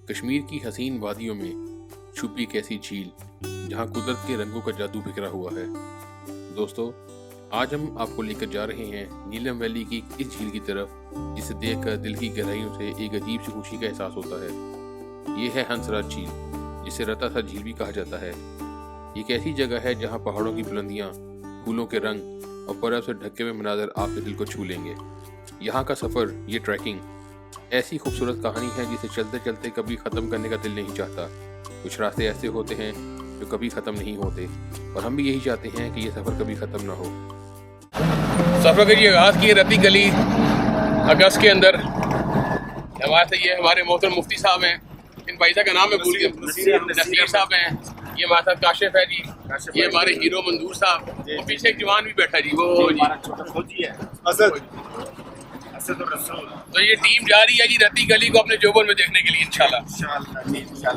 कश्मीर की हसीन वादियों में छुपी एक ऐसी झील जहां कुदरत के रंगों का जादू बिखरा हुआ है। दोस्तों, आज हम आपको लेकर जा रहे हैं नीलम वैली की इस झील की तरफ, जिसे देखकर दिल की गहराइयों से एक अजीब सी खुशी का एहसास होता है। ये है हंसराज झील, जिसे रत्तासा झील भी कहा जाता है। एक ऐसी जगह है जहां पहाड़ों की बुलंदियां, फूलों के रंग और बर्फ से ढके हुए मनाज़र आपके दिल को छू लेंगे। यहाँ का सफ़र, ये ट्रैकिंग ऐसी खूबसूरत कहानी है जिसे चलते चलते कभी ख़त्म करने का दिल नहीं चाहता। कुछ रास्ते ऐसे होते हैं जो कभी ख़त्म नहीं होते, और हम भी यही चाहते हैं कि ये सफ़र कभी ख़त्म ना हो। सफ़र का ये आगाज़ की रत्ती गली अगस्त के अंदर। हमारे से ये हमारे मोहतरम मुफ्ती साहब हैं, इन भाई साहब का नाम मैं भूल गया, नसीर साहब हैं। ये हमारे साथ काशिफ है जी, ये हमारे हीरो मंजूर साहब, और पीछे एक जवान भी बैठा जी, वो जी छोटा फौजी है तो ये टीम जा रही है जी रत्ती गली को अपने जोबन में देखने के लिए इंशाल्लाह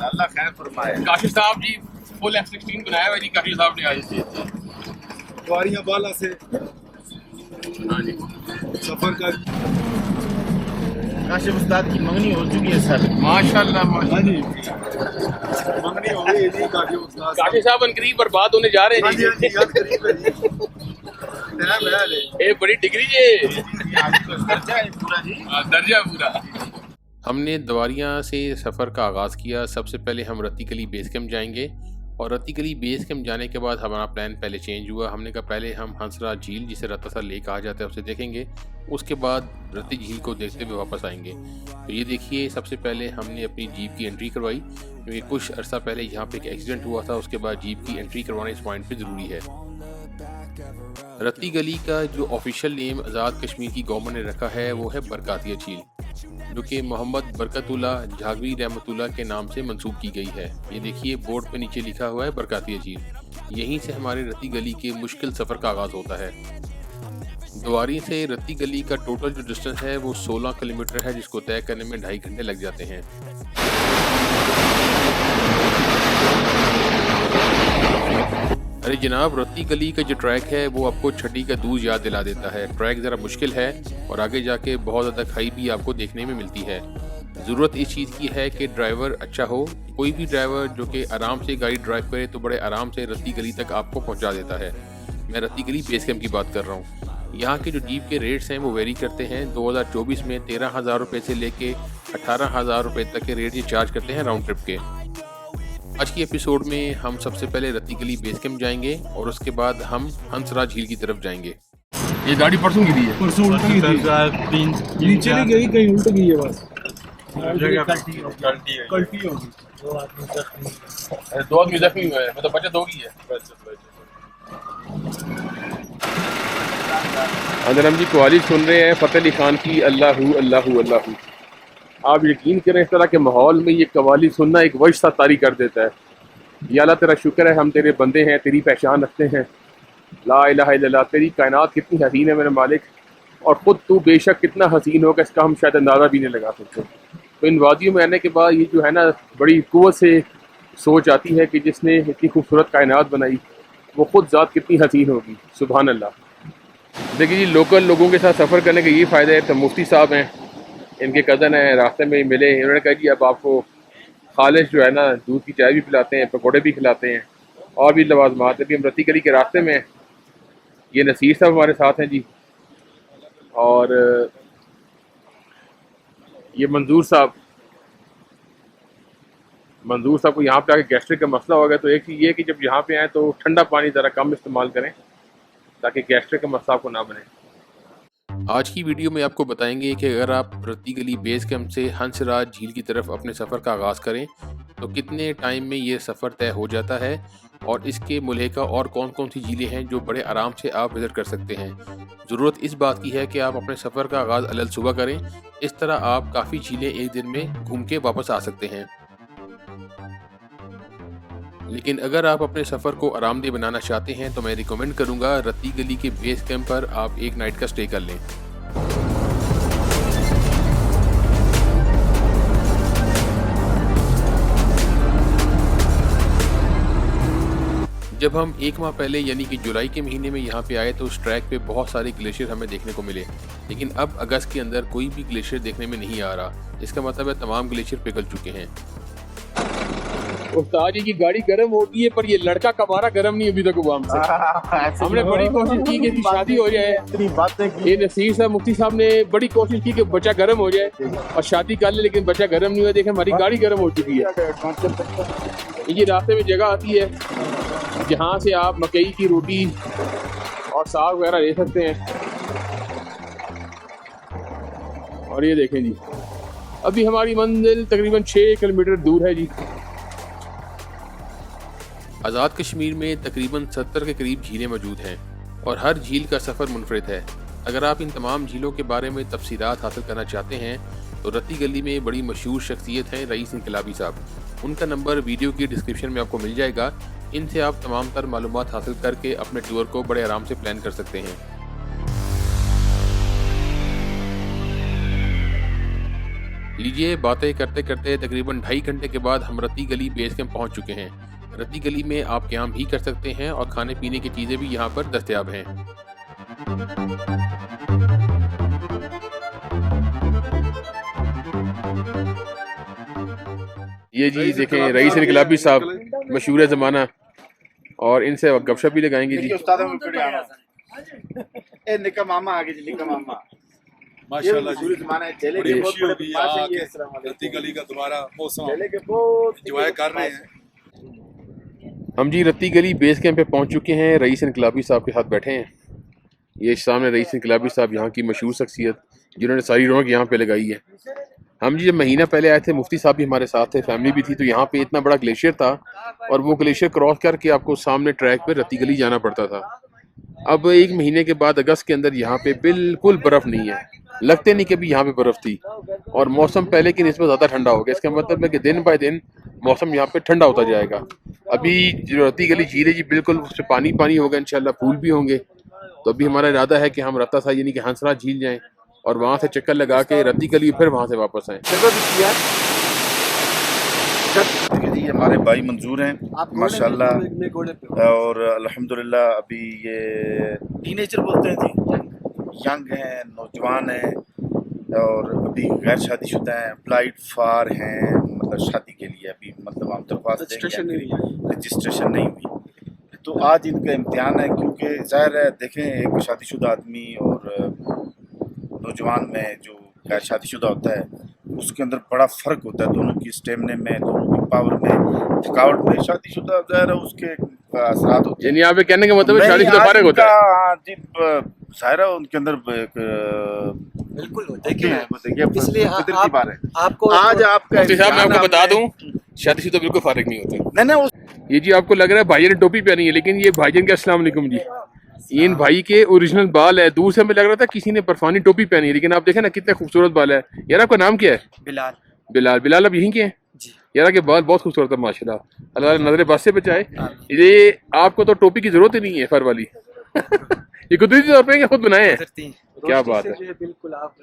अल्लाह खैर फरमाए। काशिफ साहब जी फुल F-16 बनाया हुआ जी काशिफ साहब ने आज वारियां बाला से सफर का काशिफ उस्ताद की मंगनी हो चुकी है सर, माशाल्लाह जी मंगनी हो गई जी। काशिफ उस्ताद साहब करीब बर्बाद होने जा रहे हैं जी। ये बड़ी डिग्री है, दर्जा पूरा। हमने दवारियाँ से सफ़र का आगाज़ किया। सबसे पहले हम रत्ती गली बेस कैंप जाएंगे, और रत्ती गली बेस कैंप जाने के बाद हमारा प्लान पहले चेंज हुआ। हमने कहा पहले हम हंसराज झील, जिसे रत्तासा लेक कहा जाता है, उसे देखेंगे। उसके बाद रत्ती झील को देखते हुए वापस आएंगे। तो ये देखिए, सबसे पहले हमने अपनी जीप की एंट्री करवाई, क्योंकि कुछ अर्सा पहले यहाँ पे एक एक्सीडेंट हुआ था। उसके बाद जीप की एंट्री करवाना इस पॉइंट पर ज़रूरी है। रत्ती गली का जो ऑफिशियल नेम आज़ाद कश्मीर की गवर्नमेंट ने रखा है वो है बरकातिया झील, जो कि मोहम्मद बरकतुल्लाह झागवी रहमतुल्लाह के नाम से मंसूब की गई है। ये देखिए बोर्ड पे नीचे लिखा हुआ है बरकातिया झील। यहीं से हमारे रत्ती गली के मुश्किल सफ़र का आगाज़ होता है। द्वारी से रत्ती गली का टोटल जो डिस्टेंस है वो 16 किलोमीटर है, जिसको तय करने में 2.5 घंटे लग जाते हैं। अरे जनाब, रत्ती गली का जो ट्रैक है वो आपको छठी का दूध याद दिला देता है। ट्रैक ज़रा मुश्किल है और आगे जाके बहुत ज़्यादा खाई भी आपको देखने में मिलती है। ज़रूरत इस चीज़ की है कि ड्राइवर अच्छा हो। कोई भी ड्राइवर जो कि आराम से गाड़ी ड्राइव करे तो बड़े आराम से रत्ती गली तक आपको पहुंचा देता है। मैं रत्ती गली बेस कैंप की बात कर रहा हूँ। यहाँ के जो जीप के रेट्स हैं वो वेरी करते हैं। 2024 में 13,000 रुपये से लेके 18,000 रुपये तक के रेट ये चार्ज करते हैं राउंड ट्रिप के। आज की एपिसोड में हम सबसे पहले रत्ती गली बेस कैंप जाएंगे और उसके बाद हम हंसराज झील की तरफ जाएंगे। ये गाड़ी परसों गिरी है, परसों उल्ट गई थी, नीचे नहीं गई, कहीं उल्ट गई है बस। कल्टी होगी। 2 आदमी जख्मी हुए हैं, मतलब बचत होगी है। अंदर हम जी कवाली सुन रहे हैं फतेह अली खान की, अल्लाहू अल्लाहू अल्लाहू। आप यकीन करें, इस तरह के माहौल में ये कवाली सुनना एक वजह सा तारी कर देता है। या अल्लाह तेरा शुक्र है हम तेरे बंदे हैं, तेरी पहचान रखते हैं। ला इलाहा इल्लल्लाह, तेरी कायनात कितनी हसीन है मेरे मालिक, और ख़ुद तू बेशक कितना हसीन होगा इसका हम शायद अंदाज़ा भी नहीं लगा सकते। तो इन वादियों में आने के बाद ये जो है ना, बड़ी कुव्वत से सोच आती है कि जिसने इतनी खूबसूरत कायनात बनाई वो ख़ुद ज़ात कितनी हसीन होगी। सुभान अल्लाह। देखिए जी, लोकल लोगों के साथ सफ़र करने का ये फ़ायदा है। तो मुफ्ती साहब हैं, इनके कज़न हैं, रास्ते में मिले। इन्होंने कहा जी अब आपको खालिश जो है ना दूध की चाय भी पिलाते हैं, पकौड़े भी खिलाते हैं, और भी लवाजमात। अभी हम रत्ती गली के रास्ते में हैं। ये नसीर साहब हमारे साथ हैं जी, और ये मंजूर साहब को यहाँ पे आके गैस्ट्रिक का मसला हो गया। तो एक चीज़ ये कि जब यहाँ पे आए तो ठंडा पानी ज़रा कम इस्तेमाल करें ताकि गैस्ट्रिक का मसला आपको ना बने। आज की वीडियो में आपको बताएंगे कि अगर आप रत्ती गली बेस कैंप से हंसराज झील की तरफ अपने सफ़र का आगाज़ करें तो कितने टाइम में ये सफ़र तय हो जाता है, और इसके मुल्हिका और कौन कौन सी झीलें हैं जो बड़े आराम से आप विज़िट कर सकते हैं। ज़रूरत इस बात की है कि आप अपने सफ़र का आगाज़ अलग सुबह करें। इस तरह आप काफ़ी झीलें एक दिन में घूम के वापस आ सकते हैं। लेकिन अगर आप अपने सफ़र को आरामदेह बनाना चाहते हैं तो मैं रिकमेंड करूंगा रत्ती गली के बेस कैंप पर आप एक नाइट का स्टे कर लें। जब हम 1 माह पहले यानी कि जुलाई के महीने में यहाँ पे आए तो उस ट्रैक पे बहुत सारे ग्लेशियर हमें देखने को मिले, लेकिन अब अगस्त के अंदर कोई भी ग्लेशियर देखने में नहीं आ रहा। इसका मतलब है तमाम ग्लेशियर पिघल चुके हैं। उस्ताद जी की गाड़ी गर्म होती है, पर ये लड़का कबारा गर्म नहीं अभी तक हुआ हमसे। हमने बड़ी कोशिश की कि इसकी शादी हो जाए, इतनी बातें की। ये नसीर साहब मुफ्ती साहब ने बड़ी कोशिश की कि बच्चा गर्म हो जाए और शादी कर ले, लेकिन बच्चा गर्म नहीं हुआ। देखें हमारी गाड़ी गर्म हो चुकी है। ये रास्ते में जगह आती है जहाँ से आप मकई की रोटी और साग वगैरह ले सकते हैं। और ये देखें जी, अभी हमारी मंजिल तकरीबन 6 किलोमीटर दूर है जी। आज़ाद कश्मीर में तकरीबन 70 के करीब झीलें मौजूद हैं और हर झील का सफ़र मुनफरिद है। अगर आप इन तमाम झीलों के बारे में तफसीलात हासिल करना चाहते हैं तो रत्ती गली में बड़ी मशहूर शख्सियत हैं रईस इनकलाबी साहब। उनका नंबर वीडियो की डिस्क्रिप्शन में आपको मिल जाएगा। इनसे आप तमाम तर मालूमात हासिल करके अपने टूर को बड़े आराम से प्लान कर सकते हैं। लीजिए, बातें करते करते तकरीबन 2.5 घंटे के बाद हम रत्ती गली बेस कैंप पहुँच चुके हैं। रत्ती गली में आप क़याम भी कर सकते हैं और खाने पीने की चीज़ें भी यहाँ पर दस्तयाब हैं। ये जी देखें रईस इनकलाबी साहब मशहूर ज़माना, और इनसे गपशप भी लगाएंगे जी। निका मामा आगे जी, निका मामा माशाल्लाह जी, चले बड़ी के खुशी बहुत होगी बड़े आके पास रत्ती गली का दोबारा मौसम चले के बहुत एंजॉय कर रहे हैं। हम जी रत्ती गली बेस कैंप पे पहुंच चुके हैं। रईस इनकलाबी साहब के साथ बैठे हैं। ये सामने रईस इनकलाबी साहब यहाँ की मशहूर शख्सियत जिन्होंने सारी रौनक यहाँ पे लगाई है। हम जी जब महीना पहले आए थे, मुफ्ती साहब भी हमारे साथ थे, फैमिली भी थी, तो यहाँ पे इतना बड़ा ग्लेशियर था और वो ग्लेशियर क्रॉस करके आपको सामने ट्रैक पे रत्ती गली जाना पड़ता था। अब 1 महीने के बाद अगस्त के अंदर यहाँ पे बिल्कुल बर्फ़ नहीं है, लगते नहीं कि अभी यहाँ पे बर्फ़ थी, और मौसम पहले की निस्बत ज़्यादा ठंडा हो गया। इसका मतलब है कि दिन बाय दिन मौसम यहाँ पे ठंडा होता जाएगा। अभी जो रत्ती गली झील है जी बिल्कुल उससे पानी पानी होगा, इंशाल्लाह फूल भी होंगे। तो अभी हमारा इरादा है कि हम रत्ता सा यानी कि हंसराज झील जाएं और वहाँ से चक्कर लगा के रत्ती गली फिर वहाँ से वापस आएँ। जी हमारे भाई मंजूर हैं माशाल्लाह, और अल्हम्दुलिल्लाह अभी ये टीनेजर बोलते हैं जी, यंग हैं, नौजवान हैं, और अभी गैर शादीशुदा हैं, अप्लाइड फॉर हैं, मतलब शादी के लिए अभी मतलब हम दरख्वास्त रजिस्ट्रेशन नहीं हुई। तो आज इनका इम्तिहान है, क्योंकि ज़ाहिर है देखें एक शादीशुदा आदमी और नौजवान में जो गैर शादीशुदा होता है उसके अंदर बड़ा फ़र्क होता है, दोनों की स्टेमिने में, दोनों की पावर में, थकावट में। शादीशुदा ज़ाहिर है उसके असरात होते हैं। यानी यहाँ पे कहने का मतलब है शादीशुदा फारिग होता है। हाँ जी, ज़ाहिर है उनके अंदर बिल्कुल देखिए, इसलिए आपको आज आपका मुफ्ती साहब मैं आपको बता दूं, शादीशुदा बिल्कुल फारिग नहीं होते। नहीं ये जी आपको लग रहा है भाईजान ने टोपी पहनी है, लेकिन ये भाईजान के अस्सलाम वालेकुम जी, इन भाई के ओरिजिनल बाल है। दूर से हमें लग रहा था किसी ने बर्फानी टोपी पहनी है, लेकिन आप देखें ना कितने खूबसूरत बाल है। यार आपका नाम क्या है? बिलाल। बिलाल। बिलाल अब यहीं के हैं जी। यार के बाल बहुत खूबसूरत है माशाल्लाह, अल्लाह नजर बस से बचाए। ये आपको तो टोपी की जरूरत ही नहीं है फर वाली ये कुदरती तौर पे खुद बनाए हैं, क्या बात है। बिल्कुल आप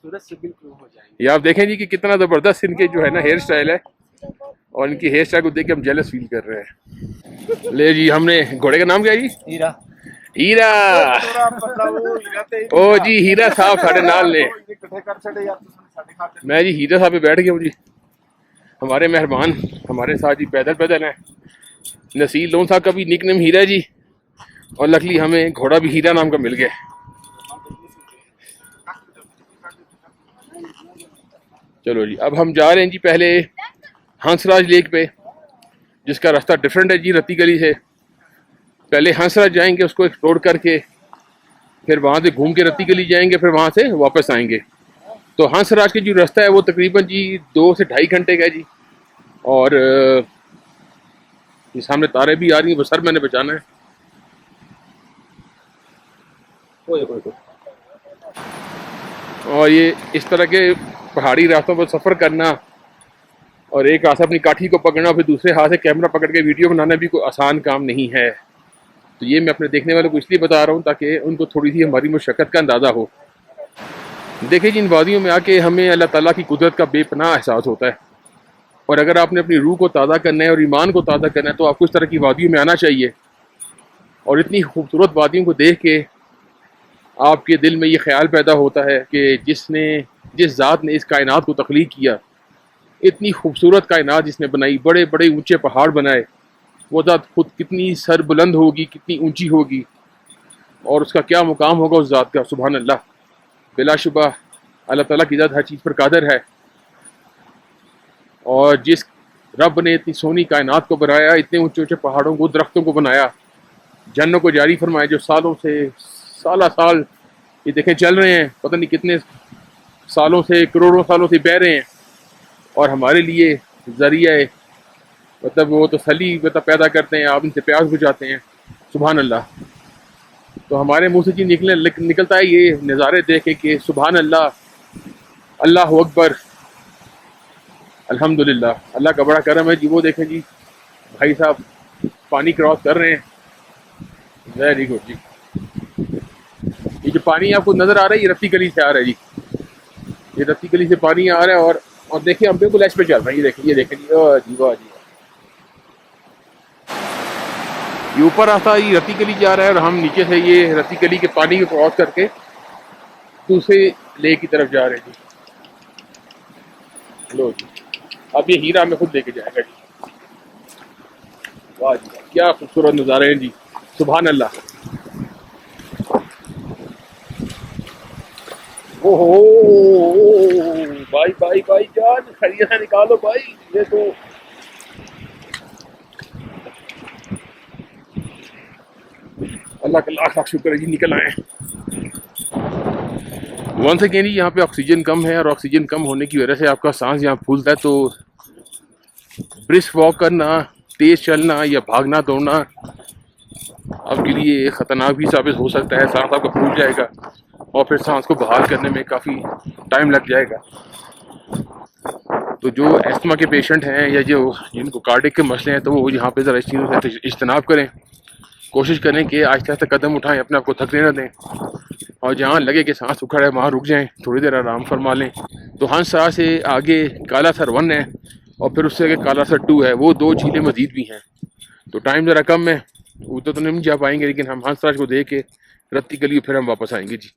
सूरज से बिल्कुल हो जाएंगे। ये आप देखें जी कि कितना जबरदस्त इनके जो है ना हेयर स्टाइल है, और इनकी हेयर स्टाइल को देख के हम जेलस फील कर रहे हैं। ले जी, हमने घोड़े का नाम क्या है जी? हीरा। हीरा, ओ जी हीरा साहब साढ़े नाल ने। मैं जी हीरा साहब पे बैठ गया हूँ जी। हमारे मेहरबान हमारे साथ जी पैदल पैदल हैं। नसीर लोन साहब का भी निक नेम हीरा जी, और लकली हमें घोड़ा भी हीरा नाम का मिल गया। चलो जी, अब हम जा रहे हैं जी पहले हंसराज लेक पे, जिसका रास्ता डिफरेंट है जी रत्ती गली से। पहले हंसराज जाएंगे, उसको एक्सप्लोर करके फिर वहाँ से घूम के रत्ती गली जाएंगे, फिर वहाँ से वापस आएंगे। तो हंसराज के जो रास्ता है वो तकरीबन जी 2 से 2.5 घंटे का है जी। और ये सामने तारे भी आ रही हैं, वो सर मैंने बचाना है। और ये इस तरह के पहाड़ी रास्तों पर सफ़र करना और एक हाथ से अपनी काठी को पकड़ना, फिर दूसरे हाथ से कैमरा पकड़ के वीडियो बनाना भी कोई आसान काम नहीं है। तो ये मैं अपने देखने वालों को इसलिए बता रहा हूँ ताकि उनको थोड़ी सी हमारी मुशक्क़त का अंदाज़ा हो। देखिए जी, इन वादियों में आके हमें अल्लाह ताला की कुदरत का बेपनाह एहसास होता है, और अगर आपने अपनी रूह को ताज़ा करना है और ईमान को ताज़ा करना है तो आपको इस तरह की वादियों में आना चाहिए। और इतनी खूबसूरत वादियों को देख के आपके दिल में ये ख्याल पैदा होता है कि जिस ज़ात ने इस कायनात को तख्लीक किया इतनी खूबसूरत कायनात जिसने बनाई, बड़े बड़े ऊंचे पहाड़ बनाए, वो ज़ात खुद कितनी सर बुलंद होगी, कितनी ऊंची होगी, और उसका क्या मुकाम होगा उस ज़ात का। सुभान अल्लाह, बिलाशुबा अल्लाह ताला की ज़ात हर चीज़ पर कादर है। और जिस रब ने इतनी सोनी कायनात को बनाया, इतने ऊंचे ऊंचे पहाड़ों को, दरख्तों को बनाया, जन्नों को जारी फरमाया, जो सालों से साल ये देखें चल रहे हैं, पता नहीं कितने सालों से, करोड़ों सालों से बह रहे हैं, और हमारे लिए ज़रिया मतलब वो तसल्ली मतलब पैदा करते हैं, आप इनसे प्यास बुझाते हैं। सुभान अल्लाह। तो हमारे मुंह से जी निकलता है ये नज़ारे देखे कि सुभान अल्लाह, अल्लाह अकबर, अल्हम्दुलिल्लाह, अल्लाह का बड़ा करम है जी। वो देखें जी, भाई साहब पानी क्रॉस कर रहे हैं, वेरी गुड जी। ये जो पानी आपको नज़र आ रहा है, ये रत्ती गली से आ रहा है जी, ये रत्ती गली से पानी आ रहा है। और देखिए हम बिल्कुल ऐश पे चल रहे हैं, ये देखें जी, वाह जी वाह जी। ये ऊपर रास्ता ये रत्ती गली जा रहा है, और हम नीचे से ये रत्ती गली के पानी को क्रॉस करके दूसरे लेक की तरफ जा रहे हैं जी। लो जी, अब ये हीरा हमें खुद लेके जाएगा जी। वाह जी, क्या खूबसूरत नज़ारे हैं जी, सुभान अल्लाह। ओहो भाई जान, खरीदा निकालो भाई, ये तो अल्लाह का लाख लाख शुक्र है जी, निकल आए। वंस अगेन जी, यहाँ पे ऑक्सीजन कम है, और ऑक्सीजन कम होने की वजह से आपका सांस यहाँ फूलता है, तो ब्रिस्क वॉक करना, तेज चलना या भागना दौड़ना आपके लिए ख़तरनाक भी साबित हो सकता है। सांस आपका फूल जाएगा, और फिर सांस को बहाल करने में काफ़ी टाइम लग जाएगा। तो जो एस्थमा के पेशेंट हैं या जो जिनको कार्डिक के मसले हैं, तो वो यहाँ पे ज़रा इस चीज़ों से इज्तनाब करें, कोशिश करें कि आहिस्ता आहिस्ता कदम उठाएं, अपने आप को थकने न दें, और जहाँ लगे कि सांस उखड़ है वहाँ रुक जाएं, थोड़ी देर आराम फरमा लें। तो हंसा से आगे काला सर 1 है, और फिर उससे आगे काला सर 2 है, वो 2 झीलें मजीद भी हैं। तो टाइम ज़रा कम है, उधर तो नहीं जा पाएंगे, लेकिन हम हंसराज को देख के रत्ती गली फिर हम वापस आएंगे जी।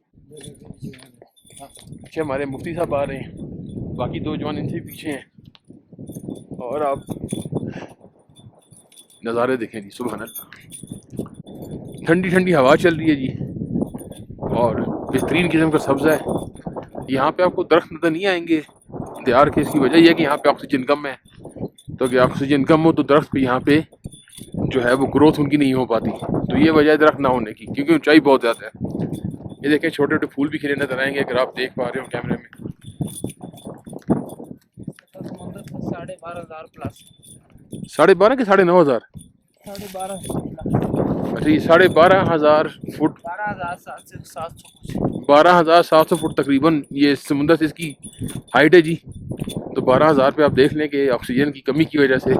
अच्छा, हमारे मुफ्ती साहब आ रहे हैं, बाकी 2 जवान इनसे पीछे हैं, और आप नज़ारे देखें जी, सुभान अल्लाह। ठंडी ठंडी हवा चल रही है जी, और बेहतरीन किस्म का सब्ज़ा है। यहाँ पे आपको दरख्त नज़र नहीं आएंगे दियार के, इसकी वजह यह है कि यहाँ पे ऑक्सीजन कम है। तो अगर ऑक्सीजन कम हो तो दरख्त पे यहाँ पे जो है वो ग्रोथ उनकी नहीं हो पाती, तो ये वजह है दरख्त ना होने की, क्योंकि ऊंचाई बहुत ज़्यादा है। ये देखें छोटे छोटे फूल भी खिले नजर आएंगे, अगर आप देख पा रहे हो कैमरे में। 12,500 प्लस, 12,500 के 9,500? 12,500। अच्छा, ये 12,500 फुट, 12,700 फुट तकरीबन ये समुंदर से इसकी हाइट है जी। तो 12,000 पे आप देख लें कि ऑक्सीजन की कमी की वजह से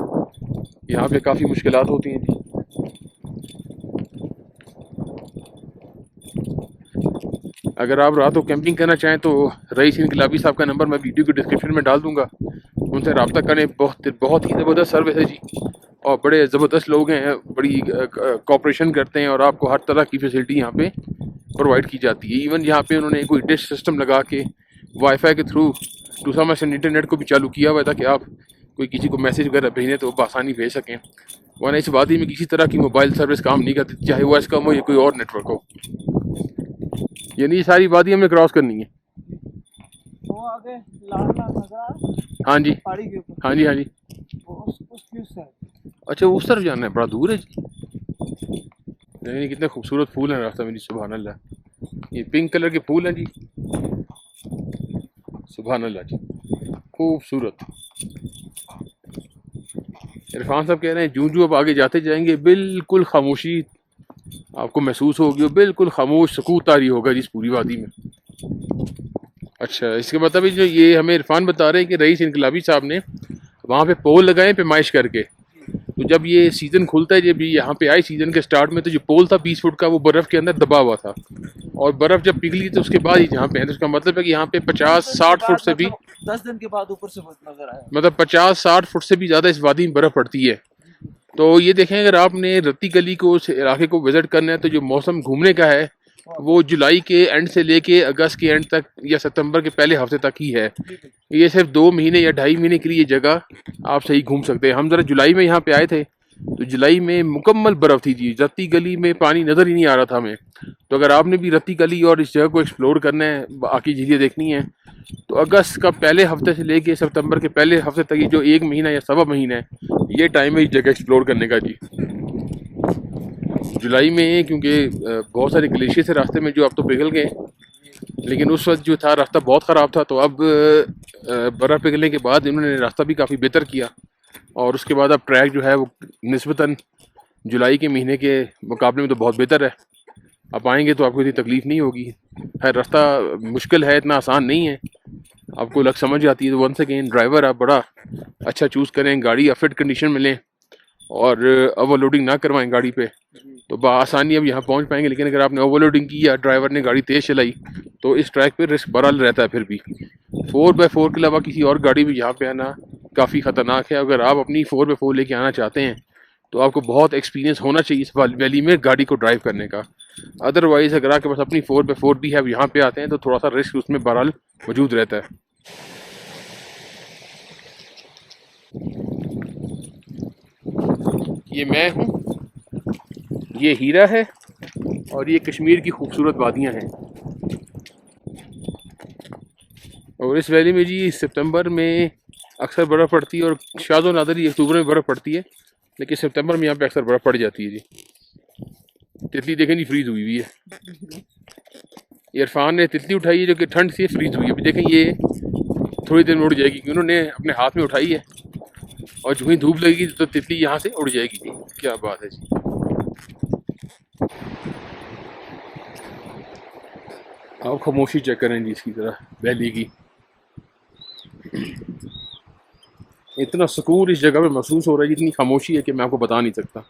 यहाँ पे काफ़ी मुश्किलात होती हैं जी। अगर आप रात को कैंपिंग करना चाहें तो रईस इनकलाबी साहब का नंबर मैं वीडियो के डिस्क्रिप्शन में डाल दूंगा, उनसे रब्ता करें। बहुत ही ज़बरदस्त सर्विस है जी, और बड़े ज़बरदस्त लोग हैं, बड़ी कोऑपरेशन करते हैं, और आपको हर तरह की फैसिलिटी यहाँ पे प्रोवाइड की जाती है। इवन यहाँ पे उन्होंने कोई डिश सिस्टम लगा के वाईफाई के थ्रू दूसरा मशीन इंटरनेट को भी चालू किया हुआ था कि आप कोई किसी को मैसेज वगैरह भेजें तो बआसानी भेज सकें, वरना इस वादी में किसी तरह की मोबाइल सर्विस काम नहीं करती, चाहे वो एसकॉम हो या कोई और नेटवर्क हो। यानी ये सारी वादी हमें क्रॉस करनी है। वो आगे लाल नजर, हाँ जी, पहाड़ी के ऊपर, हाँ जी, हाँ जी। उसकी उस साइड। अच्छा, उस तरफ जाना है, बड़ा दूर है जी। नहीं, कितने खूबसूरत फूल हैं रास्ते में जी, सुभान अल्लाह। ये पिंक कलर के फूल हैं जी, सुभान अल्लाह जी, खूबसूरत। इरफान साहब कह रहे हैं जूं अब आगे जाते जाएंगे बिल्कुल खामोशी आपको महसूस होगी, बिल्कुल खामोश सकूत तारी होगा जी इस पूरी वादी में। अच्छा, इसके मतलब जो ये हमें इरफान बता रहे हैं कि रईस इनकलाबी साहब ने वहाँ पे पोल लगाए पैमाइश करके, तो जब ये सीज़न खुलता है, जब यहाँ पे आए सीज़न के स्टार्ट में, तो जो पोल था 20 फुट का वो बर्फ़ के अंदर दबा हुआ था, और बर्फ़ जब पिघली तो उसके बाद ही यहाँ पे है। तो उसका मतलब है कि यहाँ पे 50-60 फुट से भी 10 दिन के बाद ऊपर से नजर आया, मतलब 50-60 फुट से भी ज़्यादा इस वादी में बर्फ़ पड़ती है। तो ये देखें, अगर आपने रत्ती गली को, उस इलाके को विज़िट करना है, तो जो मौसम घूमने का है वो जुलाई के एंड से लेके अगस्त के एंड तक या सितंबर के पहले हफ्ते तक ही है। ये सिर्फ 2 महीने या 2.5 महीने के लिए ये जगह आप सही घूम सकते हैं। हम ज़रा जुलाई में यहाँ पे आए थे तो जुलाई में मुकम्मल बर्फ़ थी जी, रत्ती गली में पानी नज़र ही नहीं आ रहा था हमें। तो अगर आपने भी रत्ती गली और इस जगह को एक्सप्लोर करना है, बाकी झीलें देखनी है, तो अगस्त का पहले हफ्ते से लेके सितंबर के पहले हफ्ते तक ये जो 1 महीना या सवा महीना है, ये टाइम है इस जगह एक्सप्लोर करने का जी। जुलाई में क्योंकि बहुत सारे ग्लेशियर थे रास्ते में जो अब तो पिघल गए, लेकिन उस वक्त जो था रास्ता बहुत ख़राब था। तो अब बर्फ़ पिघलने के बाद इन्होंने रास्ता भी काफ़ी बेहतर किया और उसके बाद अब ट्रैक जो है वो निस्बतन जुलाई के महीने के मुकाबले में तो बहुत बेहतर है। आप आएंगे तो आपको इतनी तकलीफ़ नहीं होगी। है रास्ता मुश्किल है, इतना आसान नहीं है, आपको लग समझ जाती है। तो वंस अगेन ड्राइवर आप बड़ा अच्छा चूज़ करें, गाड़ी आप फिट कंडीशन में लें और ओवरलोडिंग ना करवाएं गाड़ी पे, तो बआसानी अब यहाँ पहुँच पाएंगे। लेकिन अगर आपने ओवरलोडिंग की या ड्राइवर ने गाड़ी तेज़ चलाई तो इस ट्रैक पे रिस्क बड़ा रहता है। फिर भी 4x4 के अलावा किसी और गाड़ी भी यहाँ पे आना काफ़ी ख़तरनाक है। अगर आप अपनी 4x4 लेके आना चाहते हैं तो आपको बहुत एक्सपीरियंस होना चाहिए इस वैली में गाड़ी को ड्राइव करने का। अदरवाइज़ अगर आपके पास अपनी 4x4 भी है, अब यहाँ पे आते हैं तो थोड़ा सा रिस्क उसमें बहरहाल मौजूद रहता है। ये मैं हूँ, ये हीरा है और ये कश्मीर की खूबसूरत वादियाँ हैं। और इस वैली में जी सितंबर में अक्सर बर्फ़ पड़ती है और शादो नादर ही अक्टूबर में बर्फ़ पड़ती है, लेकिन सितंबर में यहाँ पे अक्सर बर्फ़ पड़ जाती है जी। तितली देखें जी फ्रीज हुई हुई है। इरफान ने तितली उठाई है जो कि ठंड से फ्रीज हुई है। अभी देखें ये थोड़ी देर में उड़ जाएगी, उन्होंने अपने हाथ में उठाई है और जो ही धूप लगेगी तो तितली यहाँ से उड़ जाएगी जी। क्या बात है जी। आप खामोशी चेक करें जी इसकी तरह वैली की। इतना सुकून इस जगह पे महसूस हो रहा है, इतनी खामोशी है कि मैं आपको बता नहीं सकता।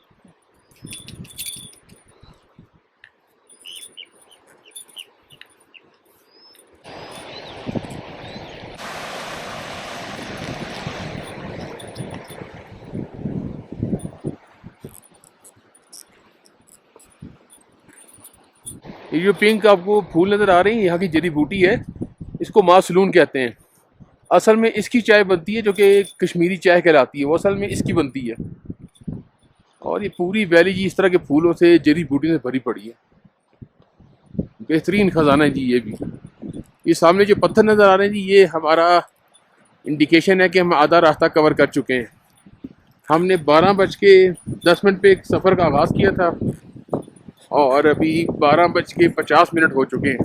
ये जो पिंक आपको फूल नज़र आ रही है यहाँ की जड़ी बूटी है, इसको मासलून कहते हैं। असल में इसकी चाय बनती है जो कि कश्मीरी चाय कहलाती है, वो असल में इसकी बनती है। और ये पूरी वैली जी इस तरह के फूलों से, जड़ी बूटी से भरी पड़ी है। बेहतरीन ख़जाना है जी ये भी। ये सामने जो पत्थर नज़र आ रहे हैं जी, ये हमारा इंडिकेशन है कि हम आधा रास्ता कवर कर चुके हैं। हमने 12:10 पे एक सफ़र का आगाज़ किया था और अभी 12:50 हो चुके हैं।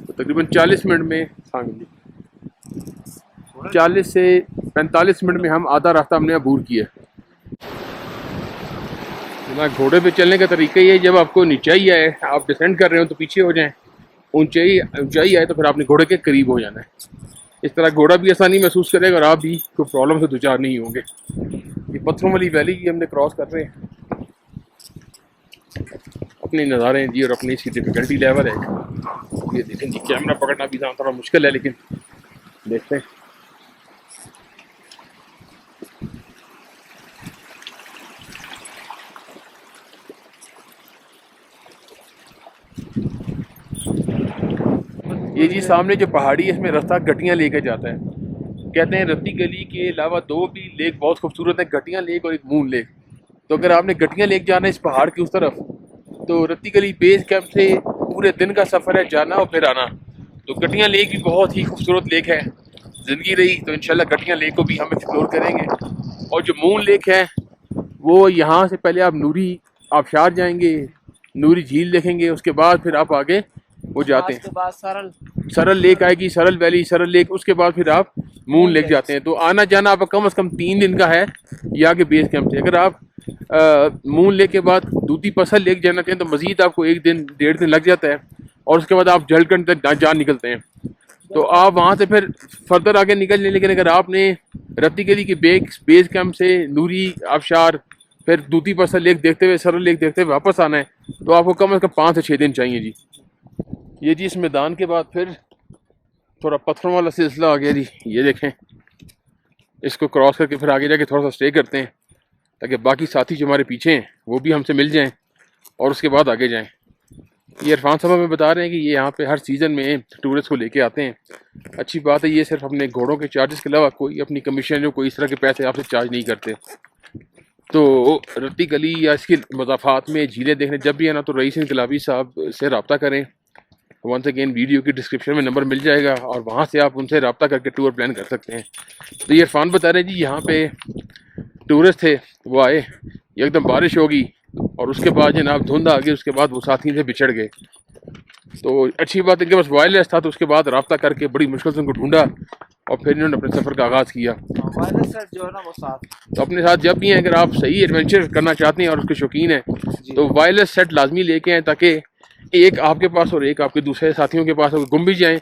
तो तकरीबन 40 मिनट में, हाँ जी 40 से 45 मिनट में हम आधा रास्ता हमने अबूर किया। ना घोड़े पे चलने का तरीका ये है, जब आपको नीचाई आए, आप डिसेंड कर रहे हो तो पीछे हो जाएं, ऊंचाई आए तो फिर आपने घोड़े के करीब हो जाना है। इस तरह घोड़ा भी आसानी महसूस करेगा और आप भी कोई प्रॉब्लम से दो-चार नहीं होंगे। ये पत्थरों वाली वैली की हमने क्रॉस कर रहे हैं। अपने नज़ारे हैं जी और अपनी इसकी डिफिकल्टी लेवल है। ये देखें जी, कैमरा पकड़ना भी थोड़ा मुश्किल है, लेकिन देखते हैं। ये जी सामने जो पहाड़ी है इसमें रास्ता गटियाँ लेकर जाता है। कहते हैं रत्ती गली के अलावा 2 भी लेक बहुत खूबसूरत है, गटियाँ लेक और एक मून लेक। तो अगर आपने गटियाँ लेक जाना है इस पहाड़ की उस तरफ, तो रत्ती गली बेस कैंप से पूरे दिन का सफ़र है जाना और फिर आना। तो गटियाँ लेक भी बहुत ही खूबसूरत लेक है। ज़िंदगी रही तो इंशाल्लाह गटियाँ लेक को भी हम एक्सप्लोर करेंगे। और जो मून लेक है वो यहाँ से पहले आप नूरी आबशार जाएंगे, नूरी झील देखेंगे, उसके बाद फिर आप आगे वो जाते हैं। बाद सरल लेक आएगी, सरल वैली, सरल लेक, उसके बाद फिर आप मून लेक जाते हैं। तो आना जाना आपका कम से कम 3 दिन का है यहाँ के बेस कैंप से। अगर आप मून लेक के बाद दूधी पसल लेक जाना चाहें तो मज़ीद आपको 1 दिन 1.5 दिन लग जाता है और उसके बाद आप जलकंड तक जा निकलते हैं। तो आप वहाँ से फिर फर्दर आगे निकल लें। लेकिन अगर आपने रत्ती गली के बेस कैंप से नूरी आबशार फिर दूधी पसल लेक देखते हुए, सरल लेक देखते हुए वापस आना है तो आपको कम से कम 5 से 6 दिन चाहिए जी। ये जी इस मैदान के बाद फिर थोड़ा पत्थरों वाला सिलसिला आ गया जी। ये देखें, इसको क्रॉस करके फिर आगे जाके थोड़ा सा स्टे करते हैं ताकि बाकी साथी जो हमारे पीछे हैं वो भी हमसे मिल जाएं और उसके बाद आगे जाएं। ये इरफान साहब हमें बता रहे हैं कि ये यहाँ पे हर सीज़न में टूरिस्ट को लेके आते हैं। अच्छी बात है, ये सिर्फ अपने घोड़ों के चार्जेस के अलावा कोई अपनी कमीशन या कोई इस तरह के पैसे आपसे चार्ज नहीं करते। तो रत्ती गली या इसके मज़ाफ़ात में झीलें देखने जब भी आना तो रईस इनकलाबी साहब से रब्ता करें। वंस अगेन वीडियो की डिस्क्रिप्शन में नंबर मिल जाएगा और वहाँ से आप उनसे रब्ता करके टूर प्लान कर सकते हैं। तो ये इरफान बता रहे हैं जी यहाँ पे टूरिस्ट थे वो आए, एकदम बारिश होगी और उसके बाद जनाब धुंध आ गई, उसके बाद वो साथी से बिछड़ गए। तो अच्छी बात इनके पास वायरलेस था, तो उसके बाद रब्ता करके बड़ी मुश्किल से उनको ढूंढा और फिर इन्होंने अपने सफ़र का आगाज़ किया। वायरलेस सेट जो है ना वो साथ, तो अपने साथ जब भी हैं अगर आप सही एडवेंचर करना चाहते हैं और उसके शौकीन हैं तो वायरलेस सेट लाजमी लेके आएँ, ताकि एक आपके पास और एक आपके दूसरे साथियों के पास अगर गुम भी जाएँ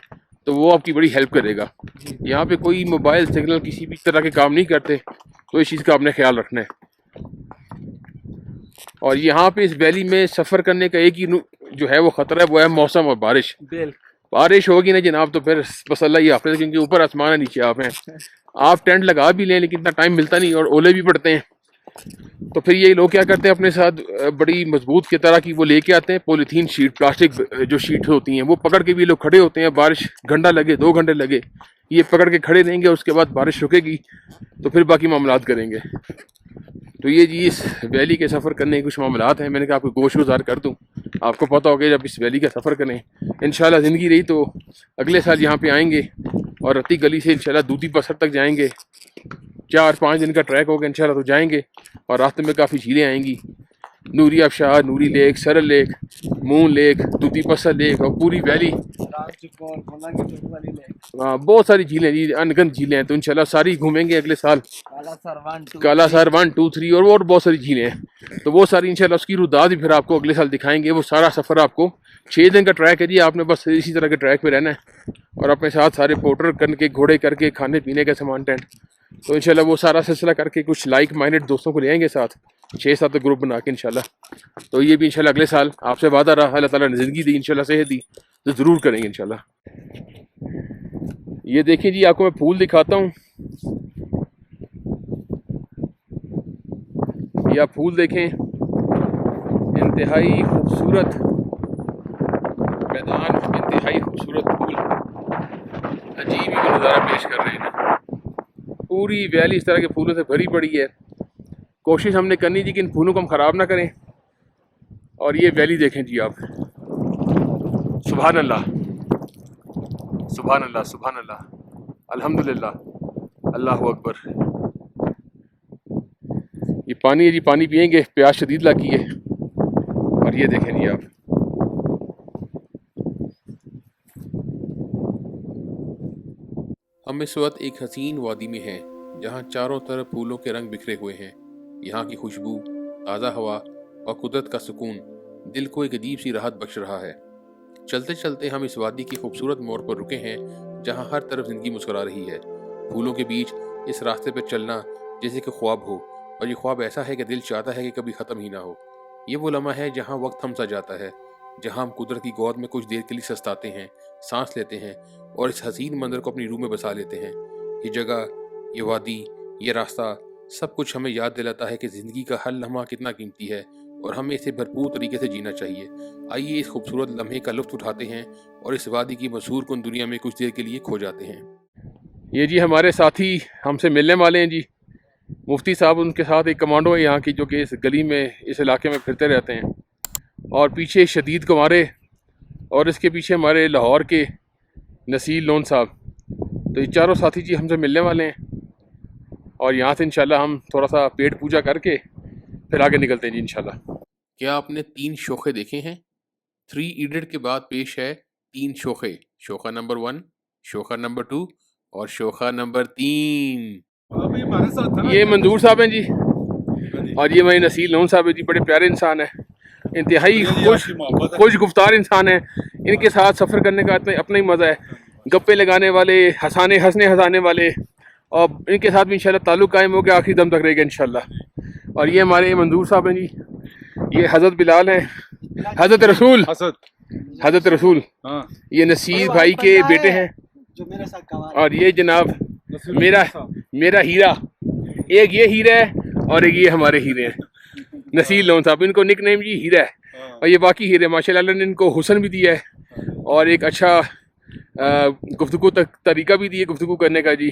तो वो आपकी बड़ी हेल्प करेगा। यहाँ पे कोई मोबाइल सिग्नल किसी भी तरह के काम नहीं करते, तो इस चीज़ का आपने ख्याल रखना है। और यहाँ पे इस वैली में सफ़र करने का एक ही जो है वो ख़तरा है, वो है मौसम और बारिश। बारिश होगी ना जनाब तो फिर बस अल्लाह ही हाफ़िज़, क्योंकि ऊपर आसमान है नीचे आप हैं। आप टेंट लगा भी लें लेकिन इतना टाइम मिलता नहीं और ओले भी पड़ते हैं। तो फिर ये लोग क्या करते हैं, अपने साथ बड़ी मजबूत की तरह की वो लेके आते हैं पॉलीथीन शीट, प्लास्टिक जो शीट होती हैं वो पकड़ के भी लोग खड़े होते हैं। बारिश घंटा लगे 2 घंटे लगे ये पकड़ के खड़े रहेंगे, उसके बाद बारिश रुकेगी तो फिर बाकी मामलात करेंगे। तो ये जी इस वैली के सफ़र करने के कुछ मामलात हैं। मैंने कहा आपको गोश गुजार कर दूँ, आपको पता होगा जब इस वैली का सफ़र करें इंशाल्लाह ज़िंदगी रही तो अगले साल यहाँ पे आएंगे और रत्ती गली से इंशाल्लाह दूधी पसर तक जाएंगे। 4-5 दिन का ट्रैक होगा इंशाल्लाह, तो जाएंगे और रास्ते में काफ़ी झीलें आएंगी, नूरी अबशार, नूरी लेक, सरल लेक, मून लेक, दूधी पसर लेक और पूरी वैली। हाँ बहुत सारी झीलें जी, अनगिनत झीलें हैं, तो इंशाल्लाह सारी घूमेंगे अगले साल। कालासर 1, 2, 3 और बहुत सारी झीलें हैं, तो वो सारी इंशाल्लाह उसकी रुदाद भी फिर आपको अगले साल दिखाएंगे। वो सारा सफ़र आपको 6 दिन का ट्रैक है जी, आपने बस इसी तरह के ट्रैक पे रहना है और अपने साथ सारे पोर्टर करके घोड़े करके खाने पीने का सामान टेंट, तो इंशाल्लाह वो सारा सिलसिला करके कुछ लाइक माइंडेड दोस्तों को ले आएंगे साथ, 6-7 ग्रुप बना के इंशाल्लाह। तो ये भी इंशाल्लाह अगले साल आपसे वादा रहा, अल्लाह ताला ने ज़िंदगी दी इंशाल्लाह, सेहत दी तो ज़रूर करेंगे इंशाल्लाह। ये देखिए जी आपको मैं फूल दिखाता हूँ, ये आप फूल देखें, इंतहाई खूबसूरत मैदान, इंतहाई खूबसूरत फूल, अजीब ही नज़ारा पेश कर रहे हैं। पूरी वैली इस तरह के फूलों से भरी पड़ी है। कोशिश हमने करनी थी कि इन फूलों को हम ख़राब ना करें। और ये वैली देखें जी आप, सुभान अल्लाह, सुभान अल्लाह, सुभान अल्लाह, अल्हम्दुलिल्लाह, अल्लाहु अकबर। ये पानी है जी, पानी पियेंगे, प्यास शदीद लगी है। और ये देखें जी आप, हम इस वक्त एक हसीन वादी में हैं जहाँ चारों तरफ फूलों के रंग बिखरे हुए हैं। यहाँ की खुशबू, ताज़ा हवा और कुदरत का सुकून दिल को एक अजीब सी राहत बख्श रहा है। चलते चलते हम इस वादी की खूबसूरत मोड़ पर रुके हैं जहाँ हर तरफ जिंदगी मुस्कुरा रही है। फूलों के बीच इस रास्ते पर चलना जैसे कि ख्वाब हो, और ये ख्वाब ऐसा है कि दिल चाहता है कि कभी ख़त्म ही ना हो। ये वो लम्हा है जहाँ वक्त थम सा जाता है, जहाँ हम कुदरत की गोद में कुछ देर के लिए सस्ताते हैं, सांस लेते हैं और इस हसीन मंजर को अपनी रूह में बसा लेते हैं। ये जगह, ये वादी, ये रास्ता, सब कुछ हमें याद दिलाता है कि ज़िंदगी का हर लम्हा कितना कीमती है और हमें इसे भरपूर तरीके से जीना चाहिए। आइए इस खूबसूरत लम्हे का लुत्फ़ उठाते हैं और इस वादी की मशहूर कुन दुनिया में कुछ देर के लिए खो जाते हैं। ये जी हमारे साथी हमसे मिलने वाले हैं जी, मुफ्ती साहब, उनके साथ एक कमांडो है यहाँ की जो कि इस गली में, इस इलाके में फिरते रहते हैं। और पीछे शदीद कुमारे और इसके पीछे हमारे लाहौर के नसीर लोन साहब। तो ये चारों साथी जी हमसे मिलने वाले हैं और यहाँ से इंशाल्लाह हम थोड़ा सा पेट पूजा करके फिर आगे निकलते हैं जी इंशाल्लाह। क्या आपने 3 शोखे देखे हैं? 3 इडियट के बाद पेश है 3 शोखे, शोखा नंबर 1, शोखा नंबर 2 और शोखा नंबर 3। अभी हमारे साथ था ना, ये मंजूर साहब हैं जी और ये मेरे नसीर लोन साहब है जी, बड़े प्यारे इंसान है, इंतहाई खुश गुफ्तार इंसान है। इनके साथ सफ़र करने का अपना ही मज़ा है, गप्पे लगाने वाले, हंसने वाले, और इनके साथ भी इंशाल्लाह ताल्लुक़ कायम हो गया आखिरी दम तक रहेगा इंशाल्लाह। और ये हमारे मंजूर साहब हैं जी, ये हज़रत बिलाल हैं, हज़रत रसूल, हाँ, ये नसीर भाई के बेटे हैं। और ये जनाब मेरा हीरा, एक ये हीरा है और एक ये हमारे हीरे हैं, नसीर लोन साहब, इनको निक नेम जी हीरा है और ये बाकी हीरे माशाल्लाह ने इनको हुस्न भी दिया है और एक अच्छा गुफ्तगू तरीका भी दिया गुफ्तगू करने का जी।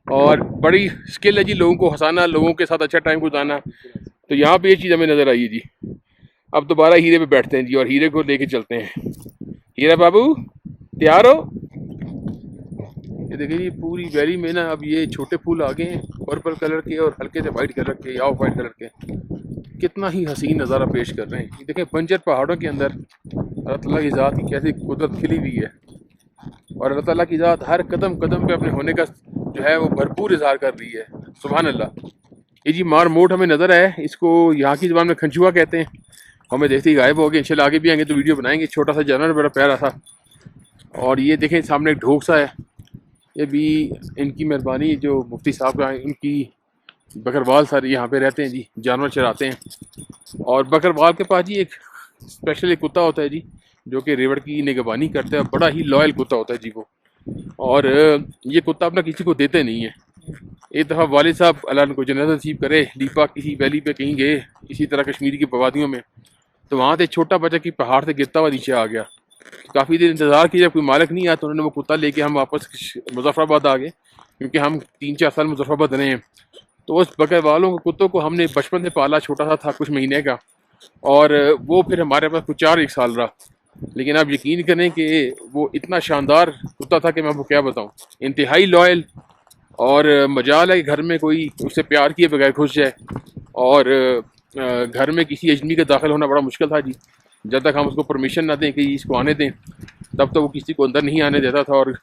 और बड़ी स्किल है जी लोगों को हंसाना, लोगों के साथ अच्छा टाइम गुजारना। तो यहाँ पे ये चीज़ हमें नज़र आई है जी। अब दोबारा हीरे पे बैठते हैं जी और हीरे को लेके चलते हैं। हीरा बाबू तैयार हो? ये देखिए जी पूरी वैली में ना अब ये छोटे फूल आ गए हैं पर्पल कलर के और हल्के से वाइट कलर के या वाइट कलर के। कितना ही हसीन नज़ारा पेश कर रहे हैं। ये देखें बंजर पहाड़ों के अंदर अल्लाह ताला की ज़ात की कैसी कुदरत खिली हुई है और अल्लाह ताला की ज़ात हर कदम कदम पे अपने होने का जो है वो भरपूर इजहार कर रही है। सुभान अल्लाह। ये जी मार मोट हमें नज़र आया, इसको यहाँ की ज़बान में खंचुआ कहते हैं। हमें देखते ही गायब हो गए, इंशाल्लाह आगे भी आएंगे तो वीडियो बनाएंगे। छोटा सा जानवर बड़ा प्यारा था। और ये देखें सामने एक ढोक सा है, ये भी इनकी मेहरबानी जो मुफ्ती साहब का इनकी बकरवाल सारे यहाँ पे रहते हैं जी, जानवर चराते हैं। और बकरवाल के पास जी एक स्पेशल एक कुत्ता होता है जी जो कि रेवड़ की निगरानी करता है। बड़ा ही लॉयल कुत्ता होता है जी वो। और ये कुत्ता अपना किसी को देते नहीं है। एक दफ़ा वालिद साहब अल्लाह उनको जन्नत नसीब करे लीपा किसी वैली पे कहीं गए इसी तरह कश्मीर की वादियों में, तो वहाँ से छोटा बच्चा की पहाड़ से गिरता हुआ नीचे आ गया। काफ़ी देर इंतज़ार किया, जब कोई मालिक नहीं आया तो उन्होंने वो कुत्ता लेके हम वापस मुजफ्फराबाद आ गए, क्योंकि हम 3-4 साल मुजफ्फराबाद रहे हैं। तो उस बकरे वालों के कुत्तों को हमने बचपन से पाला, छोटा सा था कुछ महीने का, और वो फिर हमारे पास कुछ 4-1 साल रहा। लेकिन आप यकीन करें कि वो इतना शानदार कुत्ता था कि मैं आपको क्या बताऊँ, इंतहाई लॉयल। और मजाल है कि घर में कोई उससे प्यार किए बगैर घुस जाए, और घर में किसी अजनबी का दाखिल होना बड़ा मुश्किल था जी। जब तक हम उसको परमिशन ना दें कि इसको आने दें तब तक वो किसी को अंदर नहीं आने देता था। और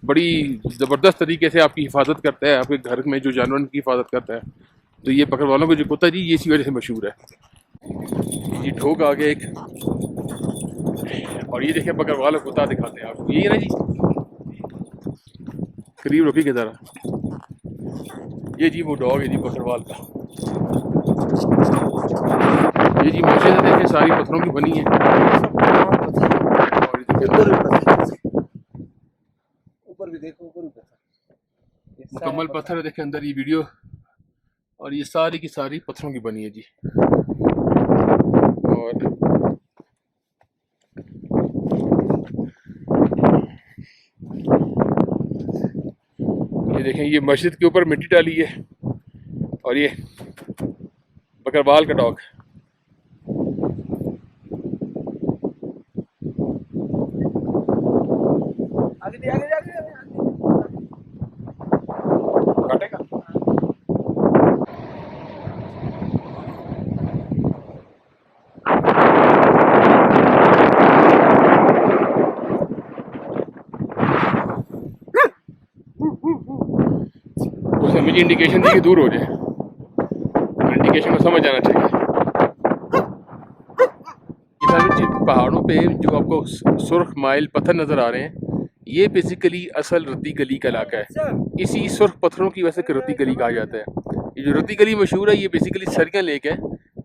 बड़ी ज़बरदस्त तरीके से आपकी हिफाजत करता है, आपके घर में जो जानवर की हिफाजत करता है। तो ये बकरे वालों को जो कुत्ता जी ये इसी वजह से मशहूर है। ये ढोक आ गया एक, और ये देखिए बकरे वाला कुत्ता दिखाते हैं आपको, यही है ना जी, करीब रुकी की तरह। ये जी वो डॉग है जी बकरवाल का। ये जी मस्जिद देखें सारी पत्थरों की बनी है। ऊपर भी देखो, ऊपर भी पत्थर, मुकम्मल पत्थर है देखें अंदर ये वीडियो, और ये सारी की सारी पत्थरों की बनी है जी। और ये देखें ये मस्जिद के ऊपर मिट्टी डाली है, और ये बकरवाल का डॉग। काटेगा। उसे मुझे इंडिकेशन दी कि दूर हो जाए, इंडिकेशन को समझ आना चाहिए। ये सारी पहाड़ों पे जो आपको सुर्ख माइल पत्थर नज़र आ रहे हैं, ये बेसिकली असल रत्ती गली का इलाका है। इसी सुर्ख पत्थरों की वजह से रत्ती गली कहा जाता है। ये जो रत्ती गली मशहूर है ये बेसिकली सरिया लेक है।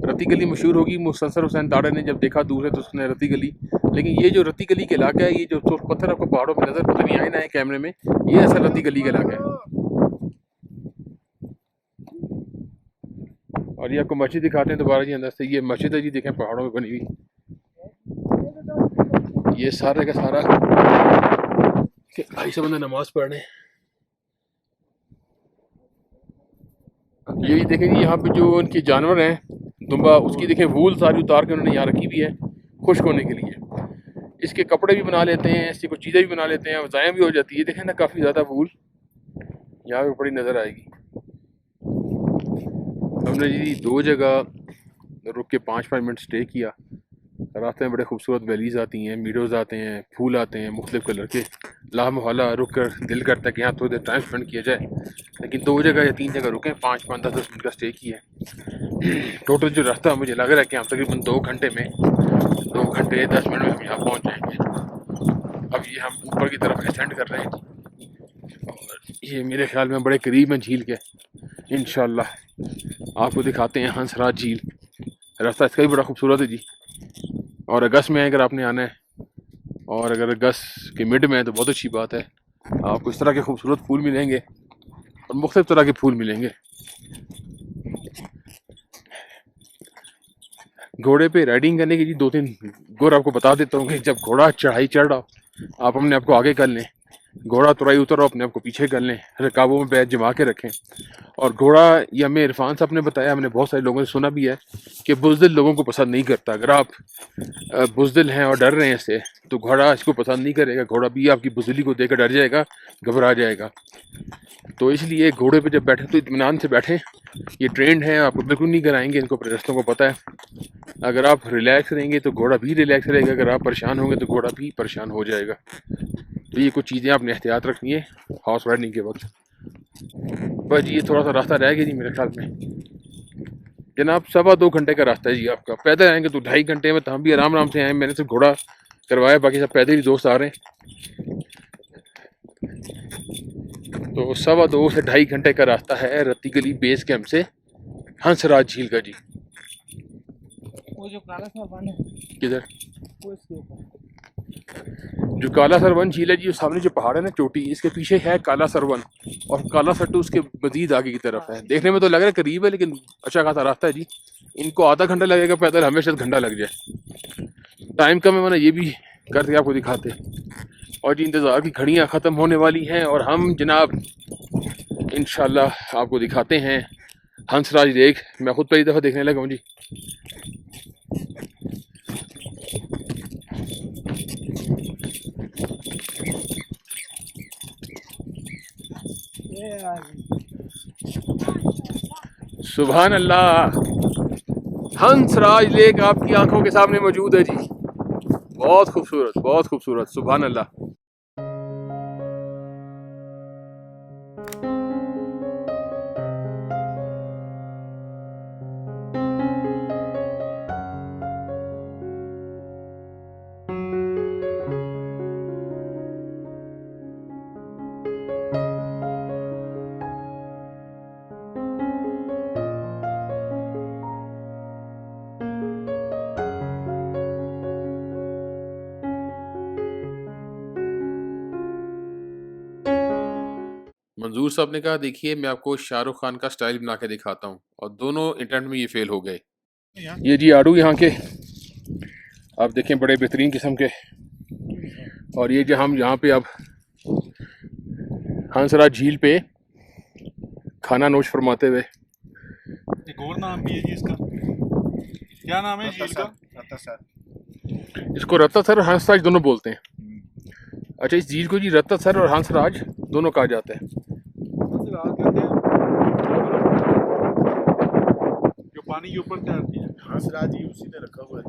रत्ती गली मशहूर होगी, मुसलसल हुसैन ताड़ा ने जब देखा दूर से तो उसने रत्ती गली, लेकिन ये जो रत्ती गली का इलाका है, ये जो सुर्ख पत्थर आपको पहाड़ों में नजर पता नहीं आए ना है कैमरे में, ये असल रत्ती गली का इलाका है। और ये आपको मस्जिद दिखाते हैं दोबारा जी अंदर से। ये मस्जिद है जी, देखें पहाड़ों में बनी हुई। ये सारा का सारा भाई सब अंदर नमाज पढ़ने। यही देखें जी यहाँ पे जो उनके जानवर हैं, दुम्बा, उसकी देखें वूल सारी उतार के उन्होंने यहाँ रखी हुई है खुश्क होने के लिए। इसके कपड़े भी बना लेते हैं, इसकी कुछ चीज़ें भी बना लेते हैं, ज़ाया भी हो जाती है। देखें ना काफ़ी ज़्यादा वूल यहाँ पे बड़ी नज़र आएगी। हमने जी 2 जगह रुक के 5-5 मिनट स्टे किया। रास्ते में बड़े खूबसूरत वैलीज़ आती हैं, मीडोज़ आते हैं, फूल आते हैं मुख्तलिफ़ कलर के। लामहला रुक कर दिल करता है कि यहाँ थोड़ी देर टाइम स्पेंड किया जाए, लेकिन 2 जगह या 3 जगह रुके, 5-5, 10-10 मिनट का स्टे किया। टोटल जो रास्ता मुझे लग रहा है कि हम तकरीबन 2 घंटे 10 मिनट में हम यहाँ पहुँच जाएंगे। अब ये हम ऊपर की तरफ असेंड कर रहे हैं, और ये मेरे ख्याल में बड़े करीब हैं झील के। इंशाल्लाह आपको दिखाते हैं हंसराज झील। रास्ता इसका भी बड़ा खूबसूरत है जी। और अगस्त में अगर आपने आना है, और अगर अगस्त के मिड में है तो बहुत अच्छी बात है, आपको इस तरह के खूबसूरत फूल मिलेंगे और मुख्तलिफ तरह के फूल मिलेंगे। घोड़े पे राइडिंग करने की जी 2-3 गुर आपको बता देता हूँ कि जब घोड़ा चढ़ाई चढ़ रहा हो आप अपने आप को आगे कर लें, घोड़ा तुराई उतर अपने आप को पीछे कर लें, रकाबों में पैर जमा के रखें। और घोड़ा ये हमें इरफान साहब ने बताया, हमने बहुत सारे लोगों से सुना भी है कि बुज़दिल लोगों को पसंद नहीं करता। अगर आप बुज़दिल हैं और डर रहे हैं इससे तो घोड़ा इसको पसंद नहीं करेगा, घोड़ा भी आपकी बुज़दिली को देखकर डर जाएगा, घबरा जाएगा। तो इसलिए घोड़े पे जब बैठे तो इत्मीनान से बैठें, ये ट्रेंड है, आपको बिल्कुल नहीं कराएंगे, इनको अपने रास्तों को पता है। अगर आप रिलैक्स रहेंगे तो घोड़ा भी रिलैक्स रहेगा, अगर आप परेशान होंगे तो घोड़ा भी परेशान हो जाएगा। तो ये कुछ चीज़ें आपने एहतियात रखनी है हॉर्स राइडिंग के वक्त। बस जी ये थोड़ा सा रास्ता रह गया जी मेरे ख्याल में जनाब, 2.25 घंटे का रास्ता है जी आपका। पैदल आएंगे तो 2.5 घंटे में, तो हम भी आराम आराम से आए। मैंने सिर्फ घोड़ा करवाया, बाकी सब पैदल ही दोस्त आ रहे हैं। तो 2.25 से 2.5 घंटे का रास्ता है रत्ती गली बेस कैंप से हंसराज झील का जी। वो जो काला सा वन है किधर? वो इसके ऊपर जो काला सरवन झील है जी, सामने जो पहाड़ है ना चोटी, इसके पीछे है काला सरवन, और काला सट्टू उसके मजीद आगे की तरफ है। देखने में तो लग रहा है करीब है, लेकिन अच्छा खासा रास्ता है जी। इनको आधा घंटा लगेगा पैदल, हमें शायद घंटा लग जाए। टाइम कम है, वरना ये भी करके आपको दिखाते। और जी इंतज़ार की घड़ियाँ ख़त्म होने वाली हैं और हम जनाब इंशाल्लाह आपको दिखाते हैं हंसराज लेक। मैं खुद पहली दफ़ा देखने लगा हूँ जी। सुभान अल्लाह, हंसराज लेक आपकी आंखों के सामने मौजूद है जी। बहुत खूबसूरत, बहुत खूबसूरत, सुभान अल्लाह। मंजूर साहब ने कहा देखिए मैं आपको शाहरुख खान का स्टाइल बना के दिखाता हूँ, और दोनों अटेम्प्ट में ये फेल हो गए। ये जी आड़ू यहाँ के आप देखें बड़े बेहतरीन किस्म के। और ये जो हम यहाँ पे अब हंसराज झील पे खाना नोश फरमाते हुए। एक और नाम भी है जी इसका, क्या नाम है झील का? इसको रत्तासर और हंसराज दोनों बोलते हैं। अच्छा, इस झील को जी रत्तासर और हंसराज दोनों कहा जाता है। जो पानी के ऊपर तैरती है, हंसराज ही उसी ने रखा हुआ है।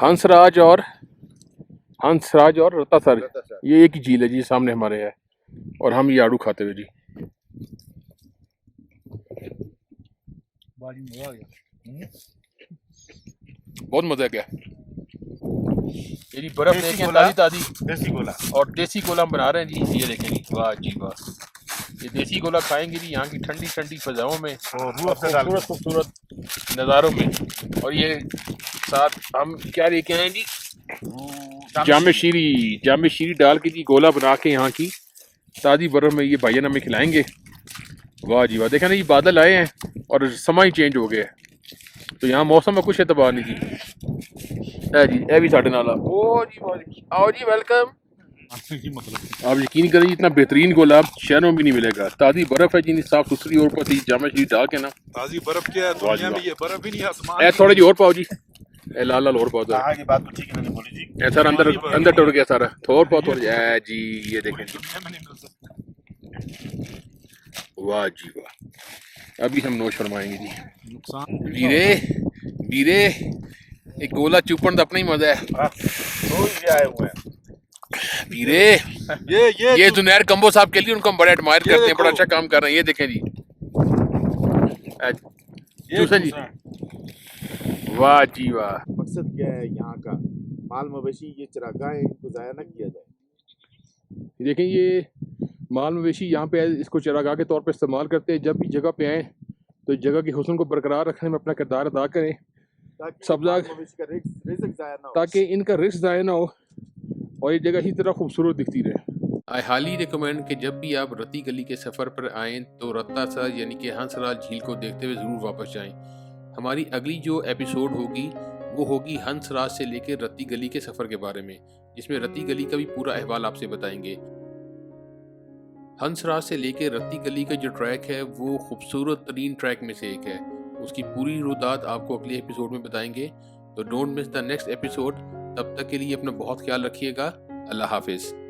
हंसराज और रत्तासर ये एक ही झील है जी, सामने हमारे है। और हम ये आड़ू खाते हुए जी। बहुत मजा आ गया। ये जी बर्फ देखें, ताजी ताजी देसी गोला, और देसी गोला हम बना रहे हैं जी। ये देखें जी, वाह जी वाह। ये देसी गोला खाएंगे जी यहाँ की ठंडी ठंडी फजाओं में और खूबसूरत नज़ारों में। और ये साथ हम क्या लेके आए जी, जामे शीरी डाल के जी गोला बना के यहाँ की ताज़ी बर्फ में ये भाईजान हमें खिलाएंगे। वाह जी वाह। देखा ना ये बादल आए हैं और समा ही चेंज हो गया, तो यहाँ मौसम में कुछ एतबार नहीं जी। है जी, ए भी साढ़े नाला। ओ जी वाह जी, आओ जी, वेलकम। मतलब आप यकीन करें इतना बेहतरीन गोला आप शहरों में भी नहीं मिलेगा। ताज़ी बर्फ है जी, साफ सुथरी, और ऊपर से जामा शीरी डाल के ना। ताजी बर्फ क्या है दुनिया में, ये बर्फ ही नहीं आसमान। ए थोड़े जी और पाओ जी, ए लाल और पाओ। आगे बात तो ठीक है, मैंने बोली जी। ऐसा अंदर टूट गया सारा, थोड़ा पाओ थोड़ा जी। ये देखें जी, दुनिया में नहीं मिल सकता। वाह जी वाह। अभी हम नोश फरमाएंगे जी। नुकसान वीरे एक गोला चुपन का अपना ही मजा है। ये आए हुए हैं वीरे, ये जुनैर कंबो साहब के लिए उनको हम बड़ा एडमायर ये करते हैं, बड़ा देखो। अच्छा काम कर रहे हैं। ये देखें जी, चूसन जी, वाह जी वाह। मकसद क्या है यहाँ का? माल मवेशी ये चरागाहें, इनको ज़ाया न किया जाए। देखें ये माल मवेशी यहाँ पे इसको चरागाह के तौर पे इस्तेमाल करते हैं। जब भी जगह पे आए तो जगह की हुस्न को बरकरार रखने में अपना किरदार अदा करें, ताकि सब माल लोग- मवेशी का रिज़्क ज़ाया ना हो। ताकि इनका रिस्क ज़ाया ना हो और ये जगह इसी तरह खूबसूरत दिखती रहे। आई हाईली रिकमेंड कि जब भी आप रत्ती गली के सफ़र पर आएँ तो रत्तासर यानी कि हंसराज झील को देखते हुए ज़रूर वापस जाएं। हमारी अगली जो एपिसोड होगी वो होगी हंसराज से लेकर रत्ती गली के सफ़र के बारे में, जिसमें रत्ती गली का भी पूरा अहवाल आपसे बताएंगे। हंसराज से लेकर रत्ती गली का जो ट्रैक है वो खूबसूरत तरीन ट्रैक में से एक है। उसकी पूरी रुदात आपको अगले एपिसोड में बताएंगे, तो don't miss the next episode. तब तक के लिए अपना बहुत ख्याल रखिएगा। अल्लाह हाफिज़।